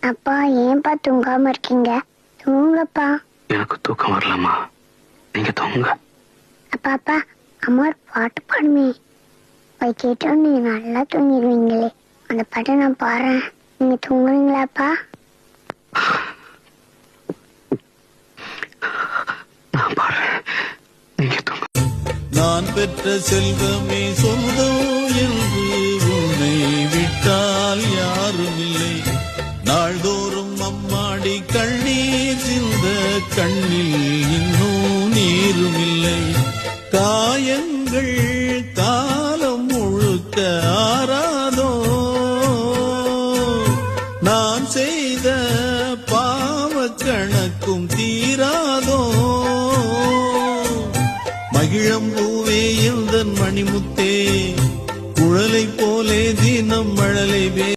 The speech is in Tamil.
அப்பா ஏன்பா தூங்காம இருக்கீங்க? தூங்கப்பா. எனக்கு தூக்கம் வரலம்மா, நீங்க தூங்க. அப்பா அப்பா, அம்மா ஒரு பாட்டு பாடுமே, போய் கேட்டோம் நீங்க நல்லா தூங்கிடுவீங்களே. அந்த பாட்டை நான் பாடுறேன், நீங்க தூங்குறீங்களாப்பா? நான் பாடுறேன், நீங்க தூங்க. நான் பெற்ற செல்வமே சொந்தம் என்று உன்னை விட்டால் யாரும் இல்லை. நாள்தோறும் அம்மாடி கண்ணீர் சிந்த கண்ணில் இன்னும் நீரும் இல்லை. காயங்கள் காலம் முழுக்க ஆறாதோ, நான் செய்த பாவ கணக்கும் தீராதோ. மகிழம்பூவே எந்தன் மணிமுத்தே, குழலை போலே தினம் மழலை